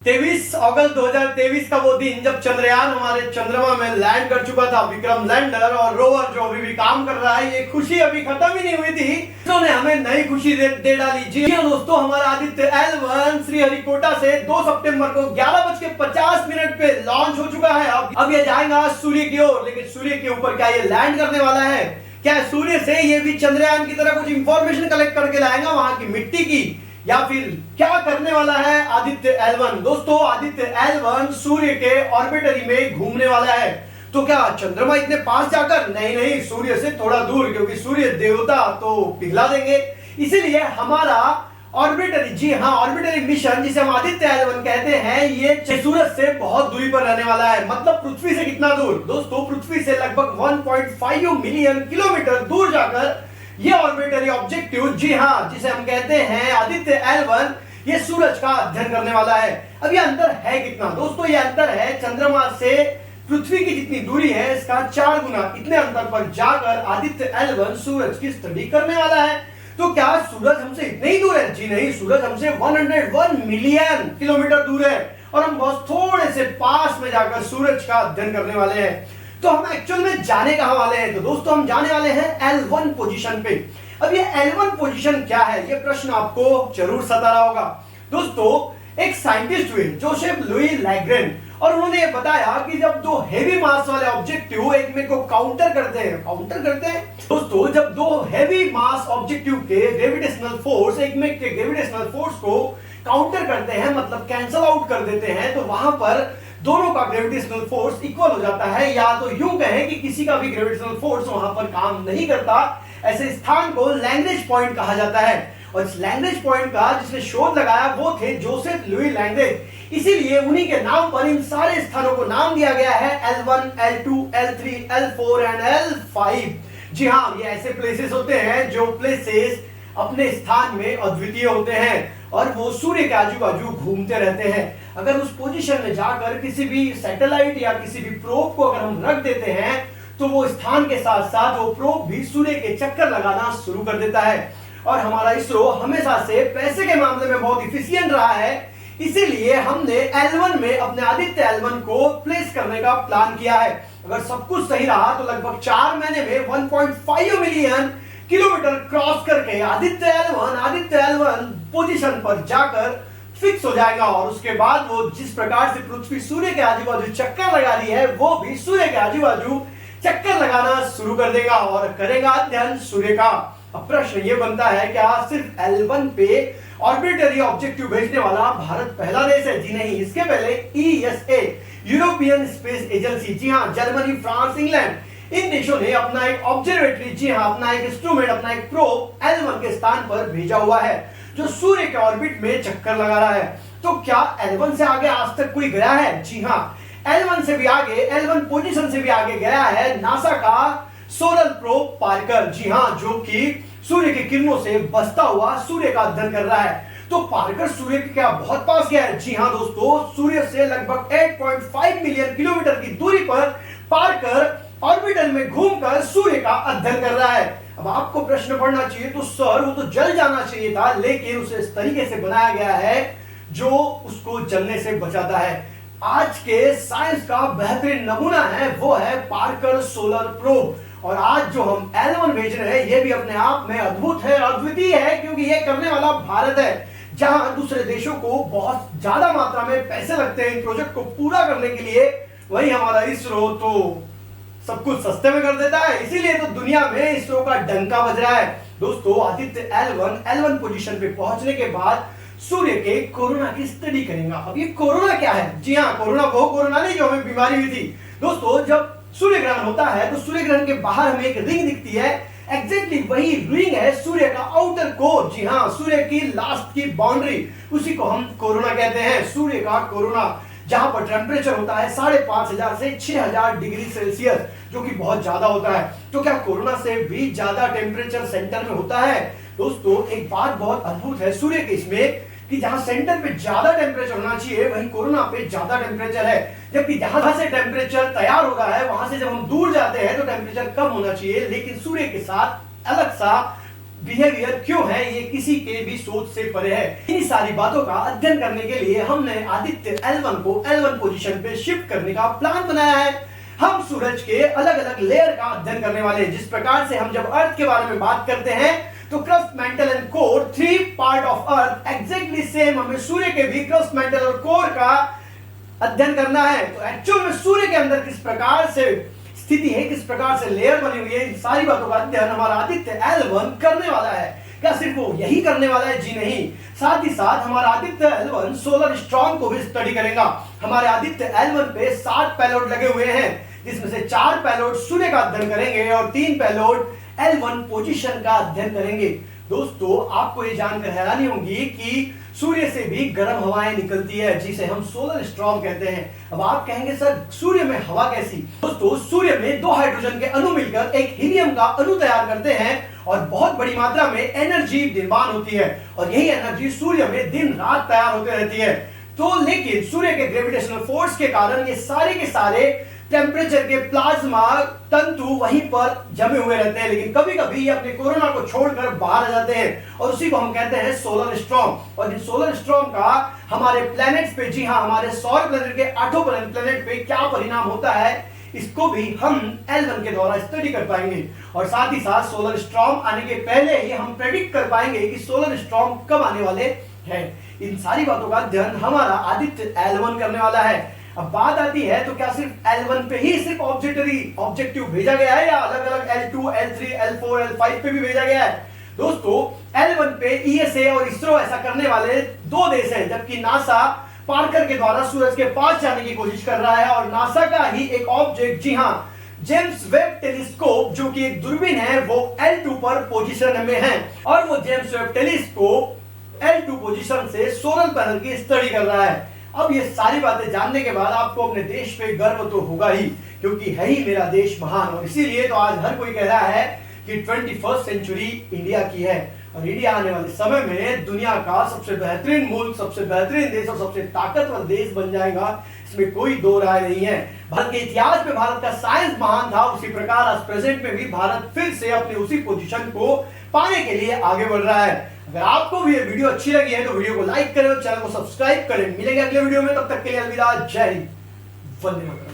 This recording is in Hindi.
23 अगस्त 2023 का वो दिन जब चंद्रयान हमारे चंद्रमा में लैंड कर चुका था। विक्रम लैंडर और रोवर जो अभी भी काम कर रहा है, ये खुशी अभी खत्म ही नहीं हुई थी, इन्होंने हमें नई खुशी दे डाली। जी हाँ दोस्तों, हमारा आदित्य L1 श्रीहरिकोटा से 2 सितंबर को 11:50 पे लॉन्च हो चुका है। अब ये जाएगा सूर्य की ओर, लेकिन सूर्य के ऊपर क्या ये लैंड करने वाला है? क्या सूर्य से ये भी चंद्रयान की तरह कुछ इंफॉर्मेशन कलेक्ट करके लाएगा वहां की मिट्टी की, या फिर क्या करने वाला है आदित्य L1? दोस्तों, आदित्य L1 सूर्य के ऑर्बिटरी में घूमने वाला है। तो क्या चंद्रमा इतने पास जाकर? नहीं, सूर्य से थोड़ा दूर, क्योंकि सूर्य देवता तो पिघला देंगे। इसीलिए हमारा ऑर्बिटरी, जी हाँ, ऑर्बिटरी मिशन जिसे हम आदित्य L1 कहते हैं, ये सूरज से बहुत दूरी पर रहने वाला है। मतलब पृथ्वी से कितना दूर? दोस्तों, पृथ्वी से लगभग 1.5 मिलियन किलोमीटर दूर जाकर ये ऑर्बिटरी ऑब्जेक्टिव, जी हाँ, जिसे हम कहते हैं आदित्य L1, ये सूरज का अध्ययन करने वाला है। अब ये अंतर है कितना? दोस्तों, ये अंतर है चंद्रमा से पृथ्वी की जितनी दूरी है इसका 4 गुना। इतने अंतर पर जाकर आदित्य L1 सूरज की स्टडी करने वाला है। तो क्या सूरज हमसे इतने ही दूर है? जी नहीं, सूरज हमसे 101 मिलियन किलोमीटर दूर है और हम बहुत थोड़े से पास में जाकर सूरज का अध्ययन करने वाले हैं। तो हम एक्चुअल में जाने कहां वाले हैं? तो दोस्तों, हम जाने वाले हैं L1 पोजीशन पे। अब ये L1 पोजीशन क्या है, ये प्रश्न आपको जरूर सता रहा होगा। दोस्तों, एक साइंटिस्ट हुए जोसेफ लुई लैग्रेंज, और उन्होंने ये बताया कि जब 2 हेवी मास वाले ऑब्जेक्टिव एक में को काउंटर करते हैं दोस्तों, जब 2 हेवी मास ऑब्जेक्टिव के ग्रेविटेशनल फोर्स एक में के ग्रेविटेशनल फोर्स को काउंटर करते हैं, मतलब कैंसल आउट कर देते हैं, तो वहां पर दोनों का ग्रेविटेशनल फोर्स इक्वल हो जाता है। या तो यूं कहें कि किसी का भी ग्रेविटेशनल फोर्स वहां पर काम नहीं करता। ऐसे स्थान को लैग्रेंज पॉइंट कहा जाता है, और इस लैग्रेंज पॉइंट का जिसने शोध लगाया वो थे जोसेफ लुई लैग्रेंज। इसीलिए उन्हीं के नाम पर इन सारे स्थानों को नाम दिया गया है L1, L2, L3, L4 and L5। जी हाँ, ये ऐसे प्लेसेस होते हैं जो प्लेसेस अपने स्थान में अद्वितीय होते हैं और वो सूर्य के आजू बाजू घूमते रहते हैं। अगर उस पोजीशन में जाकर किसी भी सैटेलाइट या किसी भी प्रोब को अगर हम रख देते हैं, तो वो स्थान के साथ साथ वो प्रोब भी सूर्य के चक्कर लगाना शुरू कर देता है। और हमारा इसरो हमेशा से पैसे के मामले में बहुत इफिशिएंट रहा है, इसीलिए हमने L1 में अपने आदित्य L1 को प्लेस करने का प्लान किया है। अगर सब कुछ सही रहा तो लगभग 4 महीने में 1.5 मिलियन किलोमीटर क्रॉस करके आदित्य L1 पोजीशन पर जाकर फिक्स हो जाएगा, और उसके बाद वो जिस प्रकार से पृथ्वी सूर्य के आजू बाजू चक्कर लगा रही है, वो भी सूर्य के आजू बाजू चक्कर लगाना शुरू कर देगा और करेगा अध्ययन सूर्य का। अब प्रश्न ये बनता है, क्या सिर्फ L1 पे ऑर्बिटरी ऑब्जेक्टिव भेजने वाला भारत पहला देश है? जी नहीं, इसके पहले ESA, यूरोपियन स्पेस एजेंसी, जी हाँ, जर्मनी, फ्रांस, इंग्लैंड, इन देशों ने अपना एक ऑब्जर्वेटरी, जी हाँ, अपना एक इंस्ट्रूमेंट, अपना एक प्रोब L1 के स्थान पर भेजा हुआ है, जो सूर्य के ऑर्बिट में चक्कर लगा रहा है। तो क्या L1 से आगे आज तक कोई गया है? जी हाँ, L1 से भी आगे, L1 पोजीशन से भी आगे गया है नासा का सोलर प्रोब पार्कर, जी हाँ, जो कि सूर्य की किरणों से बचता हुआ सूर्य का अध्ययन कर रहा है। तो पार्कर सूर्य के क्या बहुत पास गया है? जी हाँ दोस्तों, सूर्य से लगभग 8.5 मिलियन किलोमीटर की दूरी पर पार्कर ऑर्बिटल में घूमकर सूर्य का अध्ययन कर रहा है। अब आपको प्रश्न पड़ना चाहिए, तो सर वो तो जल जाना चाहिए था, लेकिन उसे इस तरीके से बनाया गया है जो उसको जलने से बचाता है। आज के साइंस का बेहतरीन नमूना है वो है पार्कर सोलर प्रोब। और आज जो हम L1 भेज रहे हैं, ये भी अपने आप में अद्भुत है, अद्वितीय है, क्योंकि ये करने वाला भारत है। जहां दूसरे देशों को बहुत ज्यादा मात्रा में पैसे लगते हैं इन प्रोजेक्ट को पूरा करने के लिए, वही हमारा इसरो तो सब कुछ सस्ते में कर देता है। इसीलिए तो दुनिया में इसरो का डंका बज रहा है। दोस्तों, आदित्य L1 पोजीशन पे पहुंचने के बाद सूर्य के कोरोना की स्टडी करेंगे। अब ये कोरोना क्या है? जी हाँ, कोरोना वो कोरोना नहीं जो हमें बीमारी हुई थी। दोस्तों, जब सूर्य ग्रहण होता है तो सूर्य ग्रहण के बाहर हमें एक रिंग दिखती है, एग्जैक्टली वही रिंग है सूर्य का आउटर कोर, जी हाँ, सूर्य की लास्ट की बाउंड्री, उसी को हम कोरोना कहते हैं। सूर्य का कोरोना, जहां पर टेम्परेचर होता है 5,500 से 6,000 डिग्री सेल्सियस, जो कि बहुत ज्यादा होता है। तो क्या कोरोना से भी ज्यादा टेम्परेचर सेंटर में होता है? दोस्तों, एक बात बहुत अद्भुत है सूर्य के इसमें, कि जहां सेंटर पे ज्यादा टेम्परेचर होना चाहिए, वहीं कोरोना पे ज्यादा टेम्परेचर है। जबकि जहां से टेम्परेचर तैयार हो रहा है, वहां से जब हम दूर जाते हैं तो टेम्परेचर कम होना चाहिए। लेकिन सूर्य के साथ अलग सा बिहेवियर क्यों है ये किसी के भी सोच से परे है। इन सारी बातों का अध्ययन करने के लिए हमने आदित्य L1 को L1 पोजीशन पे शिफ्ट करने का प्लान बनाया है। हम सूरज के अलग अलग लेयर का अध्ययन करने वाले हैं। जिस प्रकार से हम जब अर्थ के बारे में बात करते हैं तो crust, mental and core, 3 part of earth, exactly same हमें सूर्य के भी क्रस्ट, मेंटल और कोर का अध्ययन करना है। तो एक्चुअल में सूर्य के अंदर किस प्रकार से स्थिति है, किस प्रकार से लेयर बनी हुई है, इन सारी बातों का अध्ययन हमारा आदित्य L1 करने वाला है। क्या सिर्फ वो यही करने वाला है? जी नहीं, साथ ही साथ हमारा आदित्य L1 सोलर स्टॉर्म को भी स्टडी करेगा। हमारे आदित्य L1 पे 7 पेलोड लगे हुए हैं, जिसमें से 4 पेलोड सूर्य का अध्ययन करेंगे और 3 पेलोड L1 पोजीशन का अध्ययन करेंगे। दोस्तों, आपको ये जानकर हैरानी होगी कि सूर्य से भी गर्म हवाएं निकलती है, जिसे हम सोलर स्टॉर्म कहते हैं। अब आप कहेंगे सर सूर्य में हवा कैसी? दोस्तों, सूर्य में 2 हाइड्रोजन के अणु मिलकर एक हीलियम का अणु तैयार करते हैं और बहुत बड़ी मात्रा में एनर्जी निर्माण होती है और यही एनर्जी सूर्य में दिन रात तैयार होती रहती है। तो लेकिन सूर्य के ग्रेविटेशनल फोर्स के कारण ये सारे के सारे टेम्परेचर के प्लाज्मा तंतु वहीं पर जमे हुए रहते हैं, लेकिन कभी कभी ये अपने कोरोना को छोड़कर बाहर आ जाते हैं और उसी को हम कहते हैं सोलर स्टॉर्म। और इन सोलर स्टॉर्म का हमारे प्लैनेट्स पे, जी हाँ, हमारे सौर प्लैनेट के 8 प्लैनेट पे क्या परिणाम होता है, इसको भी हम L1 के द्वारा स्टडी कर पाएंगे। और साथ ही साथ सोलर स्टॉर्म आने के पहले ही हम प्रेडिक्ट कर पाएंगे कि सोलर स्टॉर्म कब आने वाले हैं। इन सारी बातों का अध्ययन हमारा आदित्य L1 करने वाला है। अब बात आती है तो क्या सिर्फ L1 पे ही सिर्फ ऑब्जेक्टिव भेजा गया है या अलग अलग L2, L3, L4, L5 पे भी भेजा गया है? दोस्तों, L1 पे ESA और इसरो ऐसा करने वाले 2 देश हैं, जबकि नासा पार्कर के द्वारा सूरज के पास जाने की कोशिश कर रहा है और नासा का ही एक ऑब्जेक्ट, जी हाँ, जेम्स वेब टेलीस्कोप, जो कि एक दूरबीन है, वो L2 पर पोजीशन में है और वो James Webb telescope L2 position से सोलर पैनल की स्टडी कर रहा है। अब ये सारी बातें जानने के बाद आपको अपने देश पे गर्व तो होगा ही, क्योंकि है ही मेरा देश महान। और इसीलिए तो आज हर कोई कह रहा है कि 21st सेंचुरी इंडिया की है और इंडिया आने वाले समय में दुनिया का सबसे बेहतरीन मुल्क, सबसे बेहतरीन देश और सबसे ताकतवर देश बन जाएगा। इसमें कोई दो राय नहीं है। भारत के इतिहास में भारत का साइंस महान था, उसी प्रकार आज प्रेजेंट में भी भारत फिर से अपने उसी पोजीशन को पाने के लिए आगे बढ़ रहा है। अगर आपको भी ये वीडियो अच्छी लगी है तो वीडियो को लाइक करें और चैनल को सब्सक्राइब करें। मिलेंगे अगले वीडियो में, तब तक के लिए अलविदा, जय हिंद, वंदे मातरम।